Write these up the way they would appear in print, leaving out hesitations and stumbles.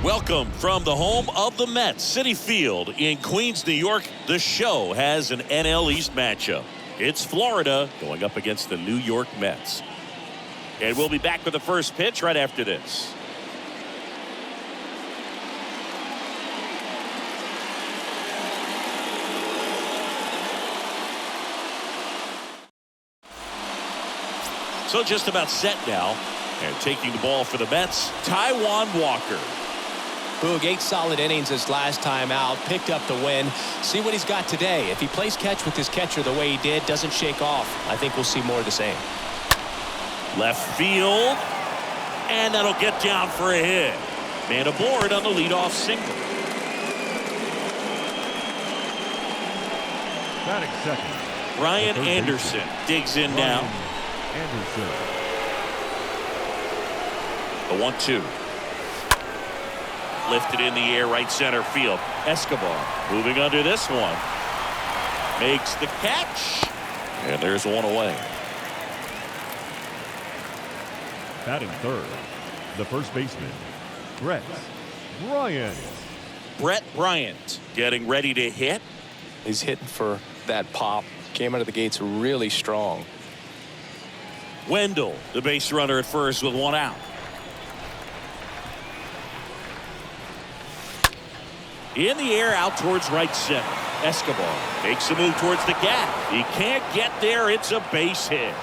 Welcome from the home of the Mets, Citi Field in Queens, New York. The Show has an NL East matchup. It's Florida going up against the New York Mets. And we'll be back with the first pitch right after this. So just about set now. And taking the ball for the Mets, Taijuan Walker. Boog, 8 solid innings his last time out, picked up the win. See what he's got today. If he plays catch with his catcher the way he did, doesn't shake off, I think we'll see more of the same. Left field, and that'll get down for a hit. Man aboard on the leadoff single. Batting second, Bryant Anderson digs in now. Anderson. The 1-2. Lifted in the air, right center field. Escobar moving under this one. Makes the catch. And there's one away. Batting third, the first baseman, Brett Bryant. Brett Bryant getting ready to hit. He's hitting for that pop. Came out of the gates really strong. Wendell, the base runner at first with one out. In the air out towards right center. Escobar makes a move towards the gap. He can't get there. It's a base hit.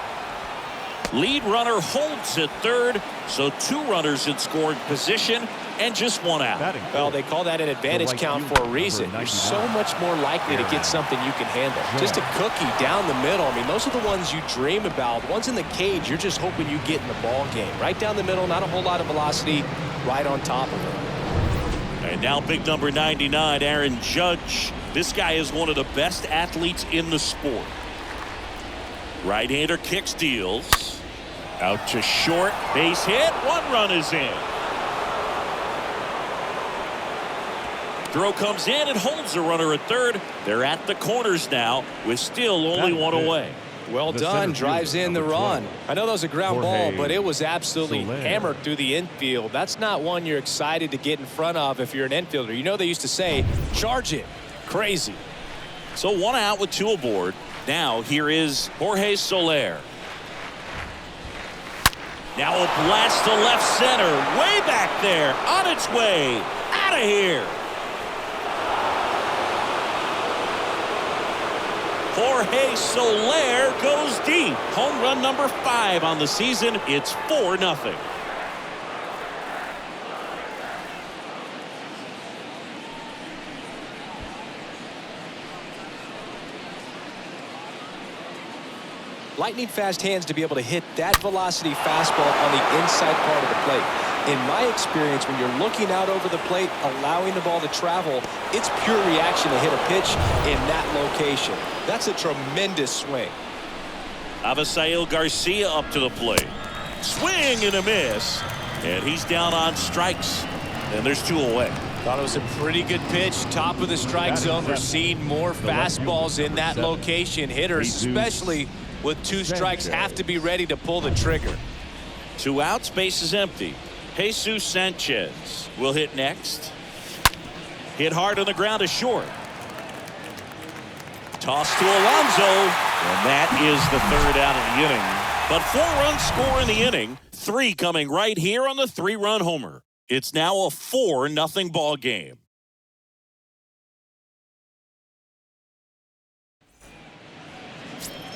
Lead runner holds at third. So 2 runners in scoring position and just one out. Well, they call that an advantage count for a reason. You're so much more likely to get something you can handle. Just a cookie down the middle. I mean, those are the ones you dream about. Ones in the cage, you're just hoping you get in the ball game. Right down the middle, not a whole lot of velocity, right on top of it. And now big number 99, Aaron Judge. This guy is one of the best athletes in the sport. Right-hander kick steals. Out to short. Base hit. 1 run is in. Throw comes in and holds the runner at third. They're at the corners now with still only 1 away. Well done. Drives in the run. I know that was a ground ball, but it was absolutely hammered through the infield. That's not one you're excited to get in front of if you're an infielder. You know they used to say, charge it. Crazy. So 1 out with 2 aboard. Now here is Jorge Soler. Now a blast to left center. Way back there. On its way. Out of here. Jorge Soler goes deep. Home run number 5 on the season. It's 4-0. Lightning fast hands to be able to hit that velocity fastball on the inside part of the plate. In my experience, when you're looking out over the plate, allowing the ball to travel, it's pure reaction to hit a pitch in that location. That's a tremendous swing. Abasail Garcia up to the plate. Swing and a miss. And he's down on strikes. And there's 2 away. Thought it was a pretty good pitch. Top of the strike zone. We're seeing more fastballs in that location. Hitters, especially with 2 strikes, have to be ready to pull the trigger. 2 outs, base is empty. Jesus Sanchez will hit next. Hit hard on the ground to short. Toss to Alonso. And that is the 3rd out of the inning. But 4 runs score in the inning. 3 coming right here on the 3-run homer. It's now a 4-0 ball game.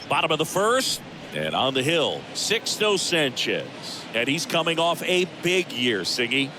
Bottom of the first. And on the hill, Sixto Sanchez. And he's coming off a big year, Siggy.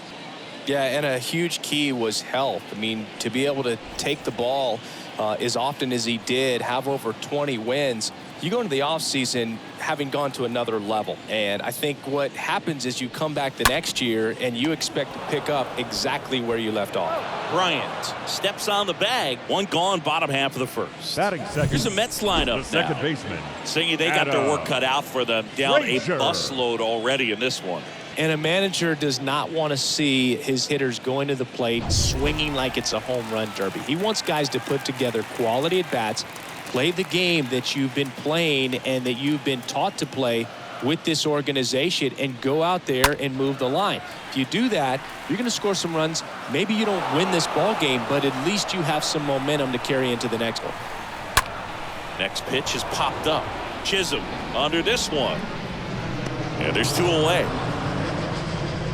Yeah, and a huge key was health. I mean, to be able to take the ball as often as he did, have over 20 wins, you go into the offseason having gone to another level. And I think what happens is you come back the next year and you expect to pick up exactly where you left off. Bryant steps on the bag. 1 gone, bottom half of the first. Batting second. Here's a Mets lineup the second now. baseman. Singing they got their work cut out for them. Down a busload already in this one. And a manager does not want to see his hitters going to the plate swinging like it's a home run derby. He wants guys to put together quality at bats, play the game that you've been playing and that you've been taught to play with this organization and go out there and move the line. If you do that, you're going to score some runs. Maybe you don't win this ball game, but at least you have some momentum to carry into the next one. Next pitch is popped up. Chisholm under this one. And there's 2 away.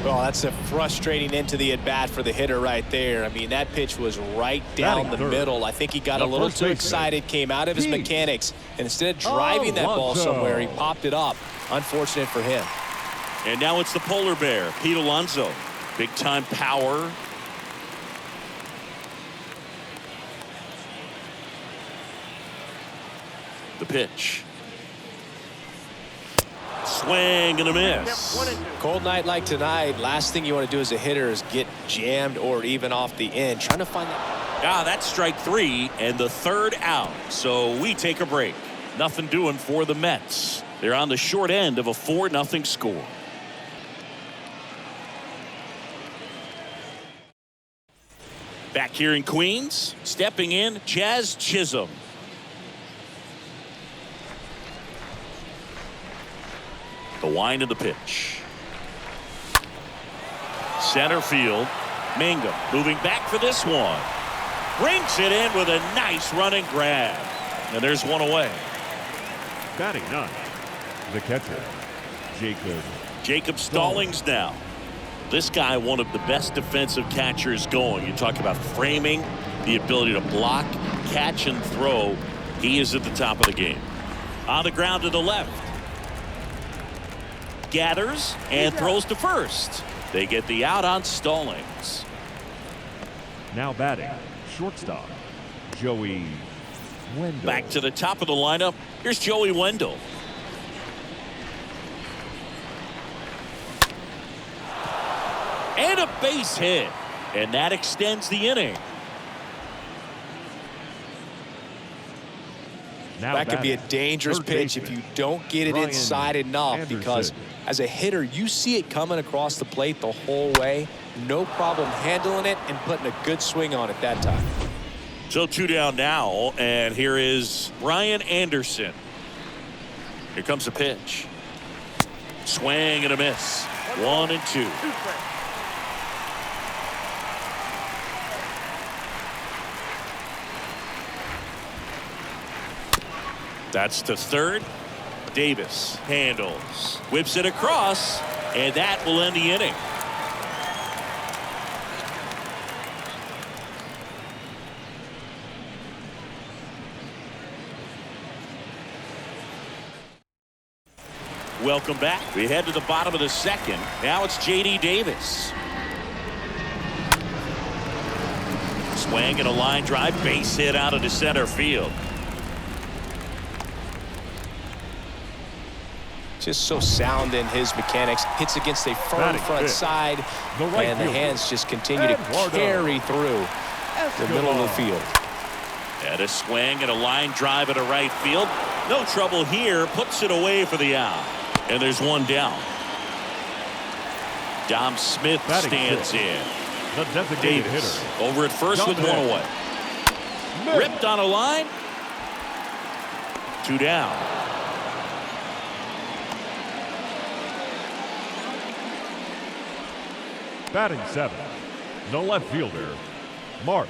Well, that's a frustrating into the at-bat for the hitter right there. I mean, that pitch was right down the middle. I think he got a little too excited, came out of his mechanics, and instead of driving that ball somewhere, he popped it up. Unfortunate for him. And now it's the polar bear, Pete Alonso. Big-time power. The pitch. Swing and a miss. Cold night like tonight, last thing you want to do as a hitter is get jammed or even off the end. Trying to find that. That's strike 3 and the 3rd out. So we take a break. Nothing doing for the Mets. They're on the short end of a 4-0 score. Back here in Queens, stepping in, Jazz Chisholm. The wind of the pitch. Center field. Mangum moving back for this one. Brings it in with a nice running grab. And there's 1 away. Batting 9, the catcher, Jacob Stallings now. This guy, one of the best defensive catchers going. You talk about framing, the ability to block, catch, and throw. He is at the top of the game. On the ground to the left. Gathers and throws to first. They get the out on Stallings. Now batting, shortstop, Joey Wendell. Back to the top of the lineup. Here's Joey Wendell. And a base hit. And that extends the inning. Now that could be a dangerous pitch if you don't get it inside enough, because as a hitter, you see it coming across the plate the whole way. No problem handling it and putting a good swing on it that time. So 2 down now, and here is Brian Anderson. Here comes the pitch. Swing and a miss. 1-2. That's to third. Davis handles, whips it across, and that will end the inning. Welcome back. We head to the bottom of the 2nd. Now it's J.D. Davis. Swing and a line drive, base hit out into center field. Just so sound in his mechanics. Hits against a firm front side, and the hands just continue to carry through the middle of the field. And a swing and a line drive into right field. No trouble here. Puts it away for the out. And there's 1 down. Dom Smith stands in. The designated Davis hitter. over at first with 1 away. Ripped on a line. 2 down. Batting 7, the left fielder, Mark.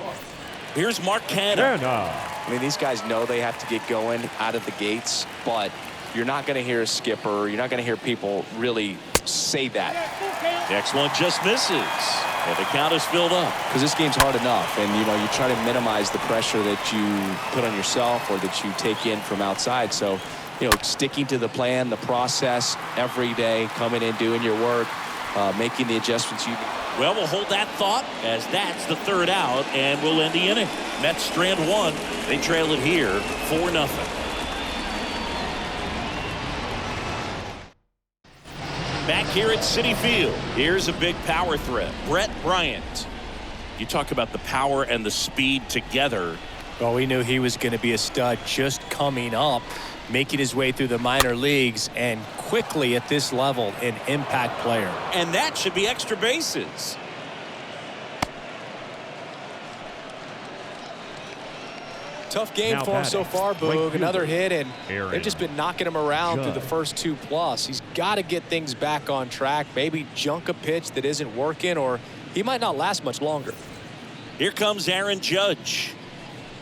Here's Mark Canha. I mean, these guys know they have to get going out of the gates, but you're not going to hear a skipper. You're not going to hear people really say that. Next one just misses. And the count is filled up. Because this game's hard enough, and, you know, you try to minimize the pressure that you put on yourself or that you take in from outside. So, you know, sticking to the plan, the process every day, coming in, doing your work, making the adjustments you need. Well, we'll hold that thought as that's the 3rd out, and we'll end the inning. Mets strand 1. They trail it here 4-0. Back here at Citi Field, here's a big power threat. Brett Bryant. You talk about the power and the speed together. Well, we knew he was going to be a stud just coming up, making his way through the minor leagues, and quickly at this level, an impact player. And that should be extra bases. Tough game Now for him so far, Boog. Another hit, and they've just been knocking him around through the first 2+. He's got to get things back on track, maybe junk a pitch that isn't working, or he might not last much longer. Here comes Aaron Judge.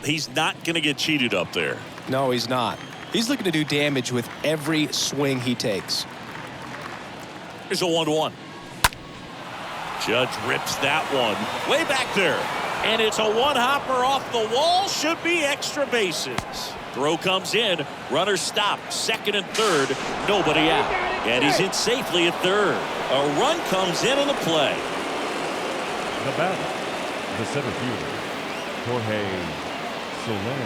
He's not going to get cheated up there. No, he's not. He's looking to do damage with every swing he takes. Here's a 1-1. Judge rips that one way back there. And it's a one-hopper off the wall. Should be extra bases. Throw comes in. Runner stopped. Second and third. Nobody out. And he's in safely at third. A run comes in on the play. The batter, the center fielder, Jorge Soler.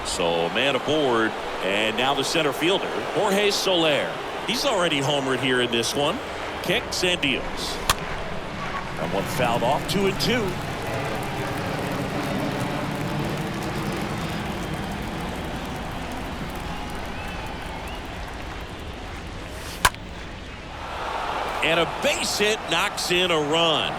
So man aboard. And now the center fielder, Jorge Soler. He's already homered here in this one. Kicks and deals. And one fouled off, 2-2. And a base hit knocks in a run.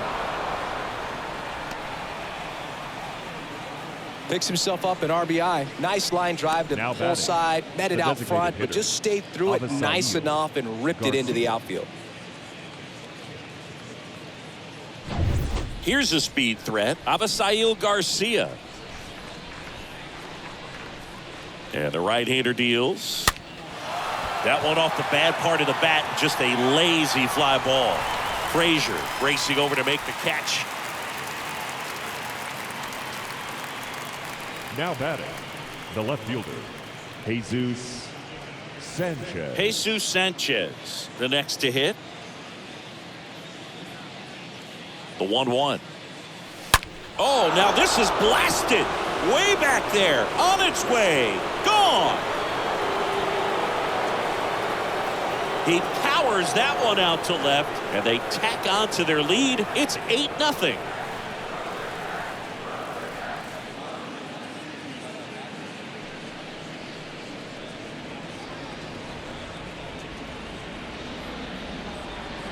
Picks himself up an RBI. Nice line drive to the pull side. Met it out front, but just stayed through it nice enough and ripped it into the outfield. Here's a speed threat, Abasail Garcia. And the right-hander deals. That one off the bad part of the bat, just a lazy fly ball. Frazier racing over to make the catch. Now batting, the left fielder, Jesus Sanchez. Jesus Sanchez, the next to hit. The 1-1. Oh, now this is blasted. Way back there. On its way. Gone. He powers that one out to left, and they tack on to their lead. It's 8-0.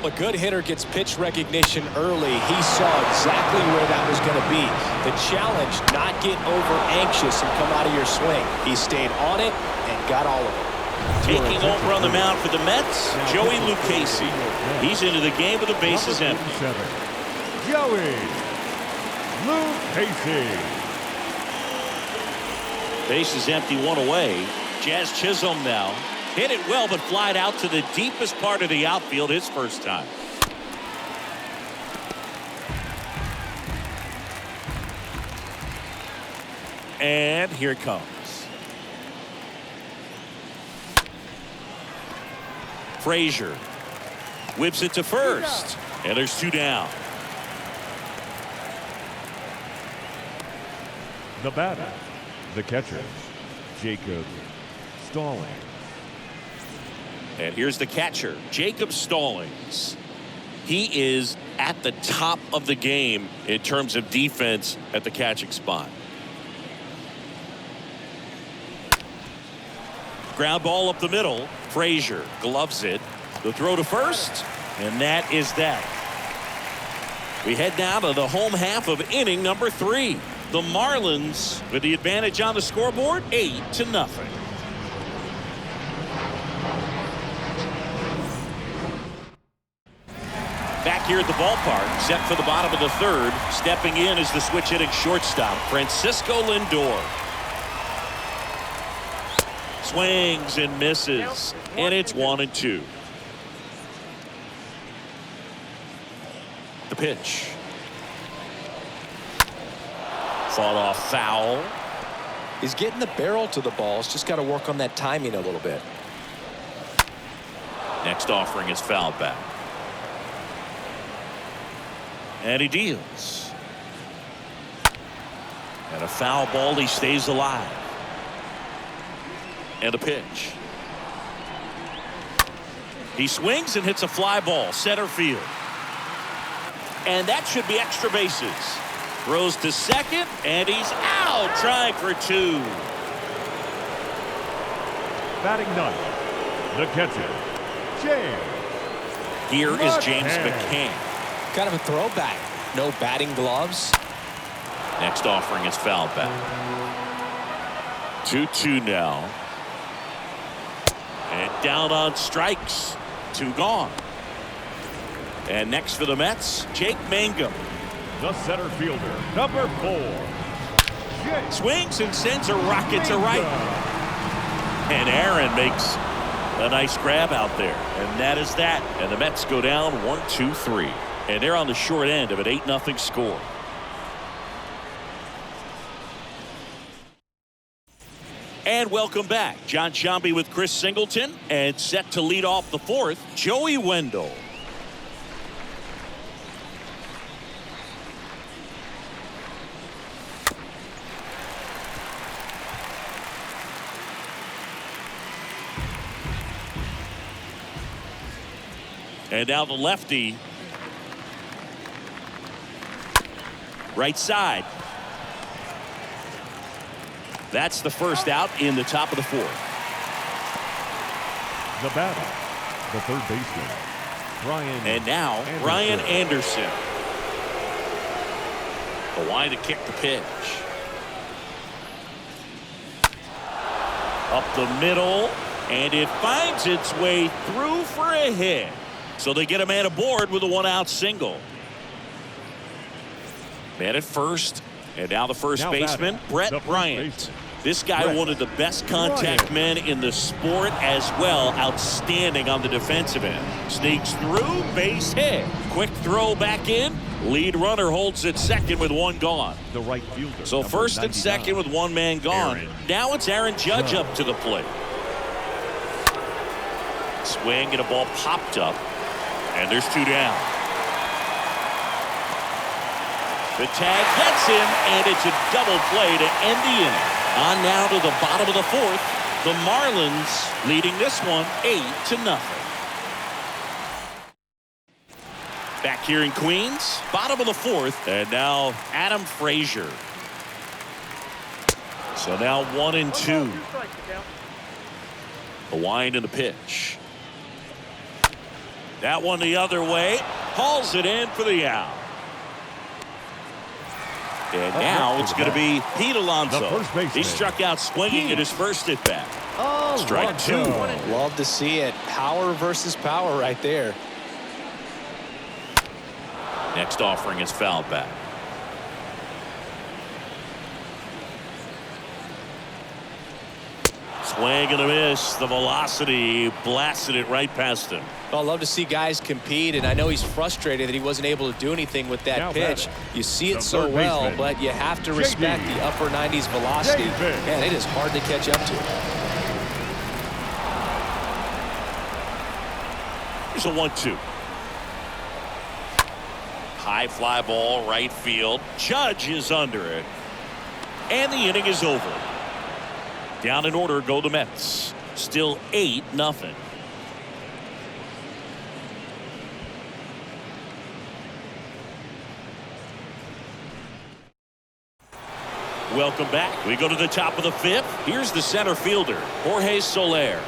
A good hitter gets pitch recognition early. He saw exactly where that was going to be. The challenge, not get over anxious and come out of your swing. He stayed on it and got all of it. Taking over on the mound for the Mets, Joey Lucchesi. He's into the game with the bases empty. Joey Lucchesi. Bases empty, one away. Jazz Chisholm now. Hit it well, but flied out to the deepest part of the outfield his first time. And here it comes. Frazier whips it to first. And there's two down. The batter, the catcher, Jacob Stallings. And here's the catcher, Jacob Stallings. He is at the top of the game in terms of defense at the catching spot. Ground ball up the middle. Frazier gloves it. The throw to first. And that is that. We head now to the home half of inning number 3. The Marlins with the advantage on the scoreboard, 8-0. Back here at the ballpark, set for the bottom of the third. Stepping in is the switch hitting shortstop, Francisco Lindor. Swings and misses, and it's 1-2. The pitch. Fought off foul. He's getting the barrel to the ball. He's just got to work on that timing a little bit. Next offering is fouled back. And he deals. And a foul ball, he stays alive. And a pitch. He swings and hits a fly ball, center field. And that should be extra bases. Throws to second, and he's out, trying for 2. Batting ninth, the catcher, James. Here is James McCann. Kind of a throwback. No batting gloves. Next offering is fouled back. 2-2 now. And down on strikes. 2 gone. And next for the Mets, Jake Mangum. The center fielder, number 4. Swings and sends a rocket to right. And Aaron makes a nice grab out there. And that is that. And the Mets go down 1-2-3. And they're on the short end of an 8-0 score. And welcome back. John Sciambi with Chris Singleton. And set to lead off the 4th, Joey Wendell. And now the lefty. Right side. That's the first out in the top of the 4th. The batter, the third baseman, Bryant. And now Ryan Anderson. The line to kick the pitch. Up the middle. And it finds its way through for a hit. So they get a man aboard with a 1-out single. Man at first. And now the first baseman, Brett Bryant. This guy, one of the best contact men in the sport as well. Outstanding on the defensive end. Sneaks through, base hit. Quick throw back in. Lead runner holds at second with 1 gone. The right fielder. So first and second with 1 man gone. Now it's Aaron Judge up to the plate. Swing and a ball popped up. And there's 2 down. The tag gets him, and it's a double play to end the inning. On now to the bottom of the 4th. The Marlins leading this one 8-0. Back here in Queens, bottom of the 4th, and now Adam Frazier. So now 1-2. The wind and the pitch. That one the other way. Hauls it in for the out. And now it's going to be Pete Alonso. He struck out swinging at his first at bat. Strike 2. Love to see it. Power versus power right there. Next offering is fouled back. Swing and a miss. The velocity blasted it right past him. Well, I love to see guys compete, and I know he's frustrated that he wasn't able to do anything with that pitch. You see it so well, but you have to respect the upper 90s velocity. Man, it is hard to catch up to. Here's a 1-2. High fly ball, right field. Judge is under it. And the inning is over. Down in order go the Mets. Still 8-0. Welcome back. We go to the top of the 5th. Here's the center fielder, Jorge Soler.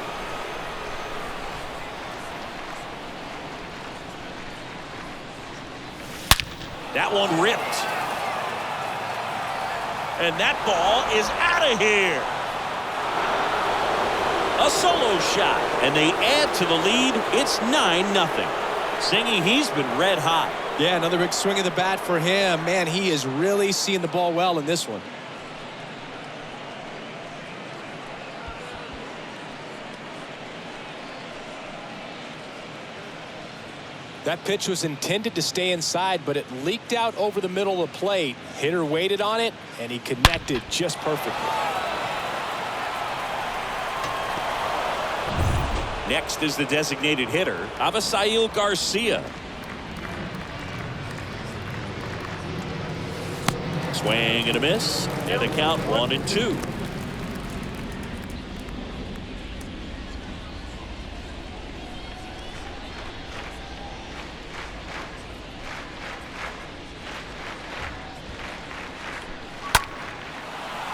That one ripped. And that ball is out of here. A solo shot. And they add to the lead. It's 9-0. Singing, he's been red hot. Yeah, another big swing of the bat for him. Man, he is really seeing the ball well in this one. That pitch was intended to stay inside, but it leaked out over the middle of the plate. Hitter waited on it, and he connected just perfectly. Next is the designated hitter, Abasail Garcia. Swing and a miss, and the count 1-2.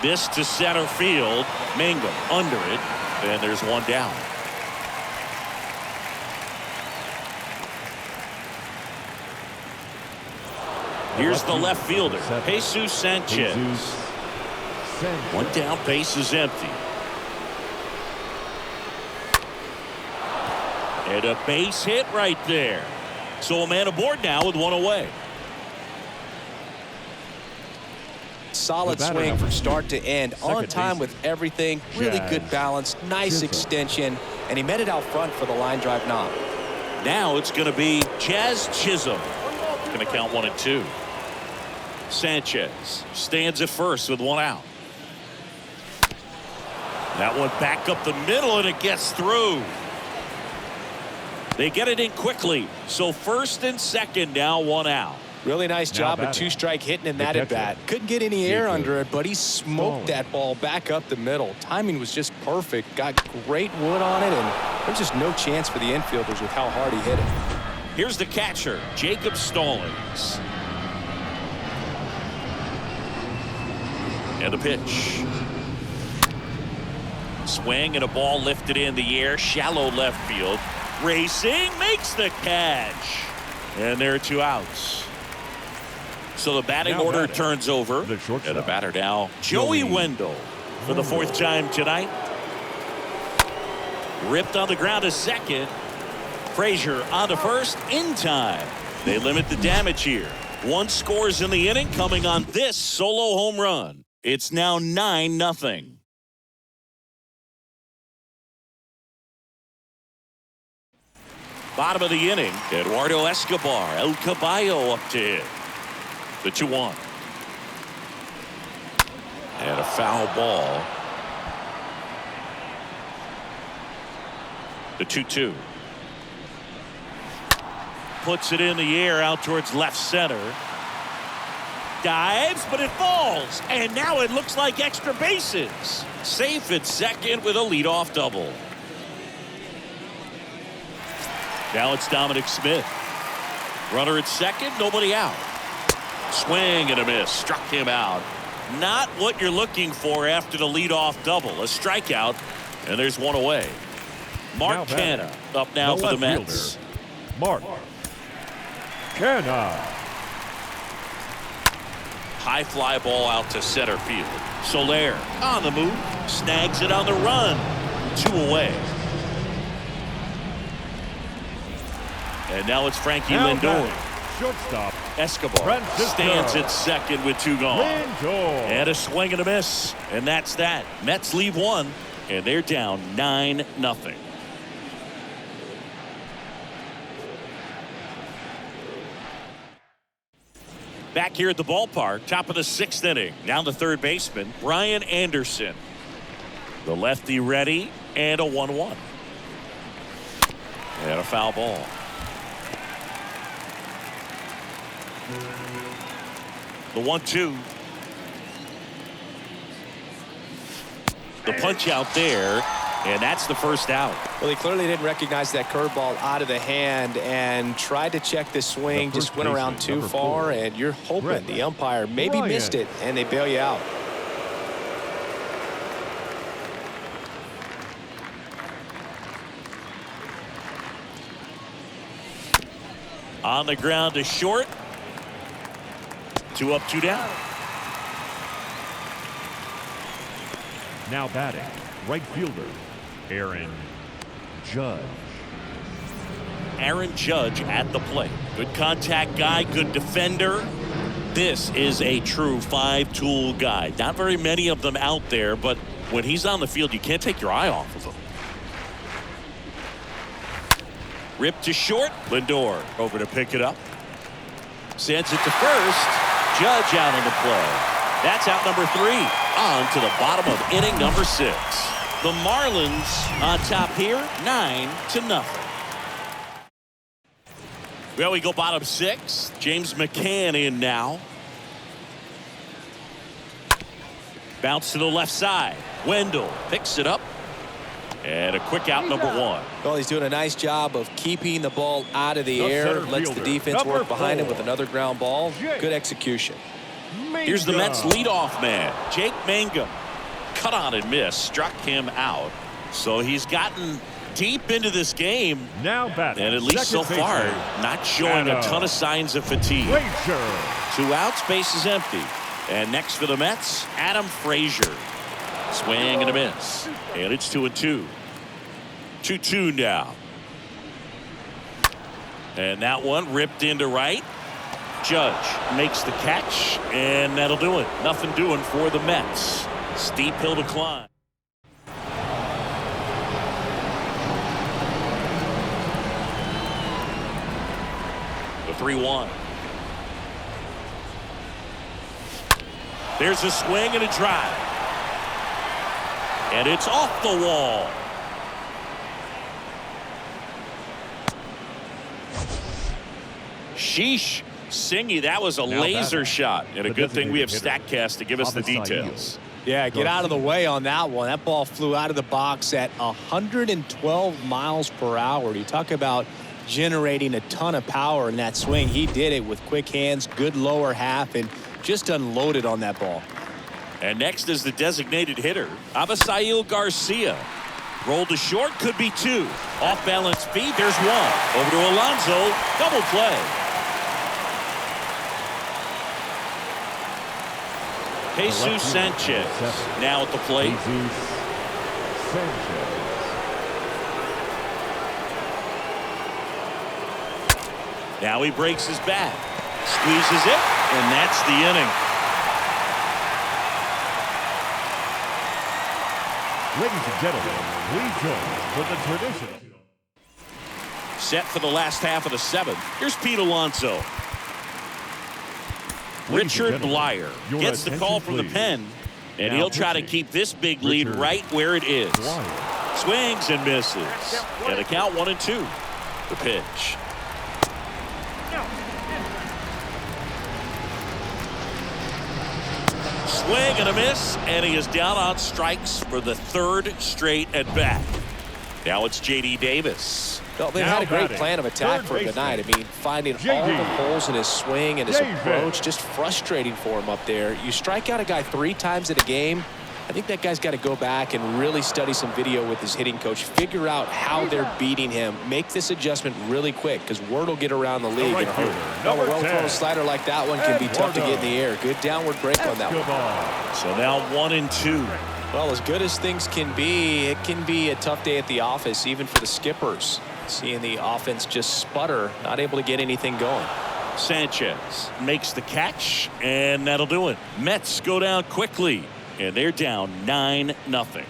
This to center field. Mangum under it. And there's 1 down. Here's the left fielder, Jesus Sanchez. One down, base is empty. And a base hit right there. So a man aboard now with one away. Solid swing from start to end, on time with everything. Really good balance, nice extension, and he met it out front for the line drive knock. Now it's going to be Jazz Chisholm. Going to count 1-2. Sanchez stands at first with one out. That one back up the middle, and it gets through. They get it in quickly. So first and second, now one out. Really nice job of two-strike hitting in that at-bat. Couldn't get any air under it, but he smoked that ball back up the middle. Timing was just perfect. Got great wood on it, and there's just no chance for the infielders with how hard he hit it. Here's the catcher, Jacob Stallings. And a pitch. Swing and a ball lifted in the air, shallow left field. Racing, makes the catch. And there are two outs. So the batting order turns over. And the batter now, Joey Wendell, for the fourth time tonight. Ripped on the ground to second. Frazier on to first in time. They limit the damage here. One scores in the inning, coming on this solo home run. It's now 9-0. Bottom of the inning, Eduardo Escobar, El Caballo up to hit. The 2-1. And a foul ball. The 2-2. Puts it in the air out towards left center. Dives, but it falls. And now it looks like extra bases. Safe at second with a leadoff double. Now it's Dominic Smith. Runner at second, nobody out. Swing and a miss. Struck him out. Not what you're looking for after the leadoff double. A strikeout, and there's one away. Mark Canha up now for the Mets. Mark Canha. High fly ball out to center field. Soler on the move. Snags it on the run. 2 away. And now it's Frankie Lindor. Shortstop Escobar stands at second with 2 gone. And a swing and a miss. And that's that. Mets leave one, and they're down 9-0. Back here at the ballpark, top of the 6th inning. Now the third baseman, Brian Anderson. The lefty ready, and a 1-1. And a foul ball. The 1-2. The punch out there, and that's the first out. Well, he clearly didn't recognize that curveball out of the hand and tried to check the swing, just went around too far, and you're hoping the umpire maybe missed it, and they bail you out. On the ground to short. 2 up, 2 down. Now batting, right fielder, Aaron Judge. Aaron Judge at the plate. Good contact guy, good defender. This is a true 5-tool guy. Not very many of them out there, but when he's on the field, you can't take your eye off of him. Ripped to short. Lindor over to pick it up. Sends it to first. Judge out on the play. That's out number 3. On to the bottom of inning number 6. The Marlins on top here, 9-0. Well, we go bottom 6. James McCann in now. Bounce to the left side. Wendell picks it up. And a quick out, number 1. Well, he's doing a nice job of keeping the ball out of the air. Lets the defense work behind him with another ground ball. Good execution. Here's the Mets leadoff man, Jake Mangum. Cut on and miss. Struck him out. So he's gotten deep into this game. Now batting. And at least so second far, baseman, not showing a ton of signs of fatigue. 2 outs, base is empty. And next for the Mets, Adam Frazier. Swing and a miss. And it's 2-2. 2-2 now. And that one ripped into right. Judge makes the catch, and that'll do it. Nothing doing for the Mets. Steep hill to climb. The 3-1. There's a swing and a drive. And it's off the wall. Sheesh. Singy, that was a laser shot. And a good thing we have StatCast to give us the details. Yeah, get out of the way on that one. That ball flew out of the box at 112 miles per hour. You talk about generating a ton of power in that swing. He did it with quick hands, good lower half, and just unloaded on that ball. And next is the designated hitter, Abasail Garcia. Rolled to short, could be 2. Off balance feet, there's 1. Over to Alonso, double play. Jesus Sanchez now at the plate. Now he breaks his bat, squeezes it, and that's the inning. Ladies and gentlemen, please join us for the tradition. Set for the last half of the 7th. Here's Pete Alonso. Richard Blyer gets the call from the pen, and he'll try to keep this big lead right where it is. Swings and misses. And the count 1-2. The pitch. Swing and a miss, and he is down on strikes for the 3rd straight at bat. Now it's J.D. Davis. Well, they've had a great plan of attack for tonight. I mean, finding all the holes in his swing and his approach, just frustrating for him up there. You strike out a guy 3 times in a game. I think that guy's got to go back and really study some video with his hitting coach, figure out how they're beating him, make this adjustment really quick, because word will get around the league in a hurry. A well-thrown slider like that one can be tough to get in the air. Good downward break on that one. So now 1-2. Well, as good as things can be, it can be a tough day at the office, even for the skippers. Seeing the offense just sputter, not able to get anything going. Sanchez makes the catch, and that'll do it. Mets go down quickly, and they're down 9-0.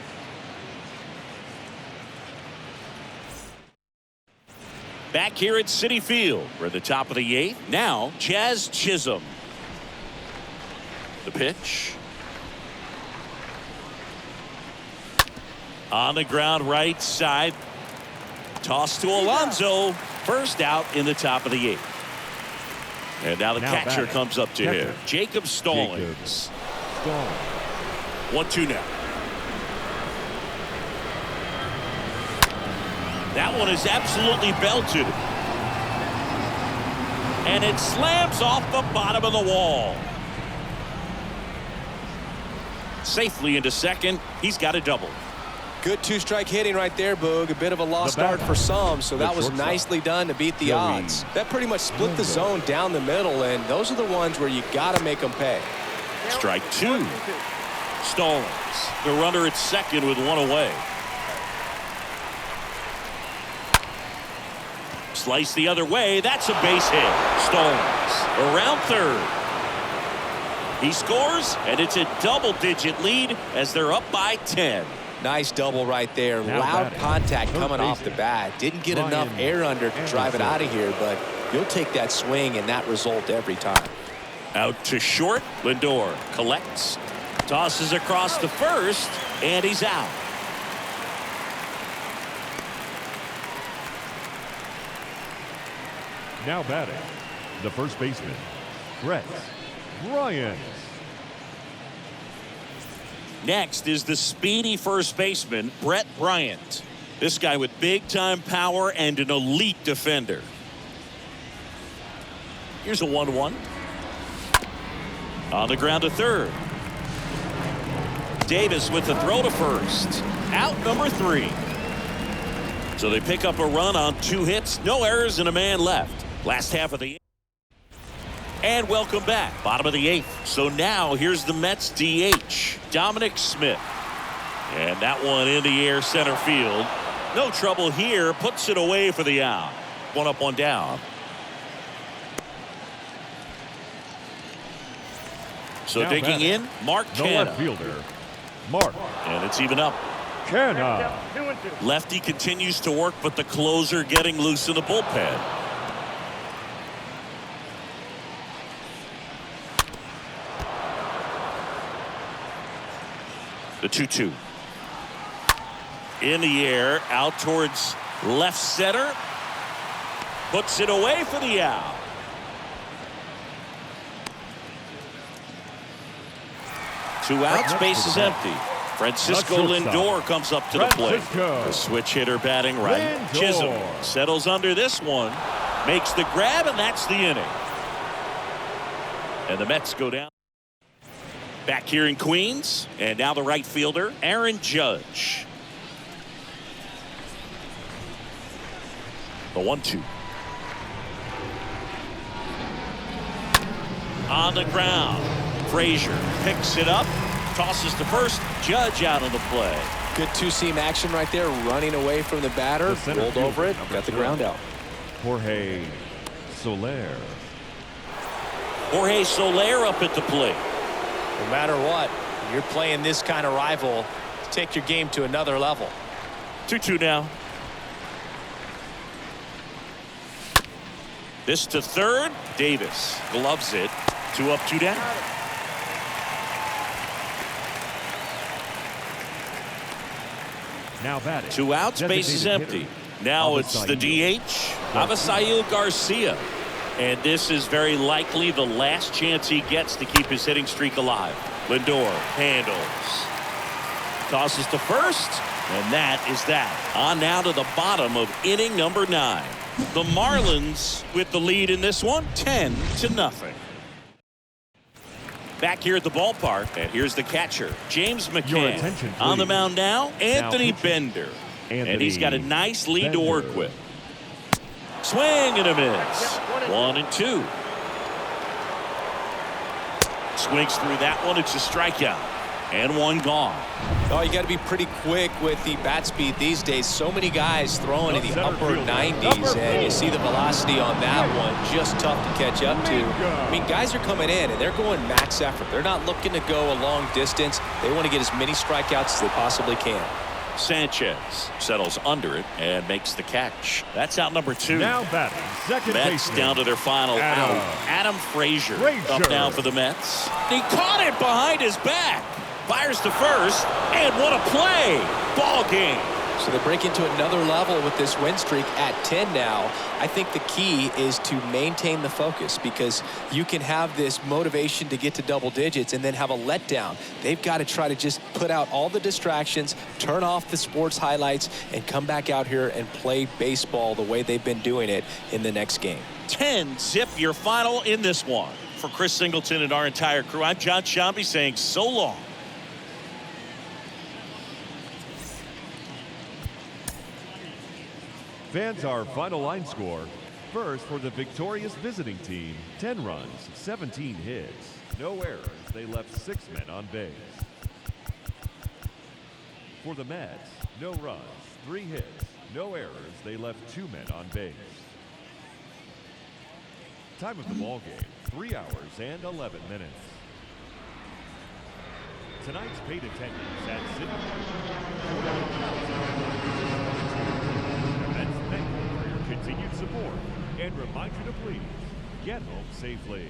Back here at Citi Field, we're at the top of the 8th. Now, Chaz Chisholm. The pitch. On the ground right side. Toss to Alonso. First out in the top of the 8th. And now the catcher comes up to him. Jacob Stallings. 1-2 now. That one is absolutely belted. And it slams off the bottom of the wall. Safely into second. He's got a double. Good 2-strike hitting right there, Boog. A bit of a lost start for some, so that was nicely done to beat the odds. That pretty much split the zone down the middle, and those are the ones where you got to make them pay. Strike 2. Stallings, the runner at second with 1 away. Slice the other way. That's a base hit. Stallings around third. He scores, and it's a double-digit lead as they're up by 10. Nice double right there. Loud contact coming off the bat. Didn't get enough air under to drive it out of here, but you'll take that swing and that result every time. Out to short. Lindor collects. Tosses across the first, and he's out. Now batting, the first baseman, Bryant. Next is the speedy first baseman, Brett Bryant. This guy with big-time power and an elite defender. Here's a 1-1. On the ground to third. Davis with the throw to first. Out number 3. So they pick up a run on 2 hits, no errors, and a man left. Last half of the inning. And welcome back. Bottom of the 8th. So now here's the Mets DH, Dominic Smith. And that one in the air center field. No trouble here. Puts it away for the out. 1 up, 1 down. So Now digging batting. in, Mark No Canha. left fielder, Mark And it's even up. Canha. Lefty continues to work, but the closer getting loose in the bullpen. The 2-2. In the air, out towards left center. Puts it away for the out. Two outs, base is empty. Francisco Lindor comes up to the plate. The switch hitter batting right. Chisholm settles under this one. Makes the grab, and that's the inning. And the Mets go down. Back here in Queens, and now the right fielder, Aaron Judge. The 1-2. On the ground. Frazier picks it up, tosses to first. Judge out of the play. Good two-seam action right there, running away from the batter. Rolled over it, got the ground out. Jorge Soler. Jorge Soler up at the plate. No matter what, you're playing this kind of rival, take your game to another level. 2-2 now. This to third. Davis gloves it. 2 up, 2 down. Now batting. 2 outs, base is empty. Now it's the DH, Abasail Garcia. And this is very likely the last chance he gets to keep his hitting streak alive. Lindor handles. Tosses to first. And that is that. On now to the bottom of inning number 9. The Marlins with the lead in this one, 10-0. Back here at the ballpark, and here's the catcher, James McCann. On the mound now, Anthony Bender. And he's got a nice lead to work with. Swing and a miss. 1-2. Swings through that one. It's a strikeout. And 1 gone. Oh, you got to be pretty quick with the bat speed these days. So many guys throwing in the upper 90s, and you see the velocity on that one. Just tough to catch up to. I mean, guys are coming in, and they're going max effort. They're not looking to go a long distance. They want to get as many strikeouts as they possibly can. Sanchez settles under it and makes the catch. That's out number 2. Now batting, second Mets baseman. down to their final out. Adam Frazier up now for the Mets. He caught it behind his back. Fires to first, and what a play. Ball game. So they break into another level with this win streak at 10 now. I think the key is to maintain the focus, because you can have this motivation to get to double digits and then have a letdown. They've got to try to just put out all the distractions, turn off the sports highlights, and come back out here and play baseball the way they've been doing it in the next game. 10-0 your final in this one. For Chris Singleton and our entire crew, I'm John Shambi saying so long. Fans, our final line score. First, for the victorious visiting team, 10 runs, 17 hits, no errors. They left 6 men on base. For the Mets, no runs, 3 hits, no errors. They left 2 men on base. Time of the ball game, 3 hours and 11 minutes. Tonight's paid attendance at City. Thank you for your continued support and remind you to please get home safely.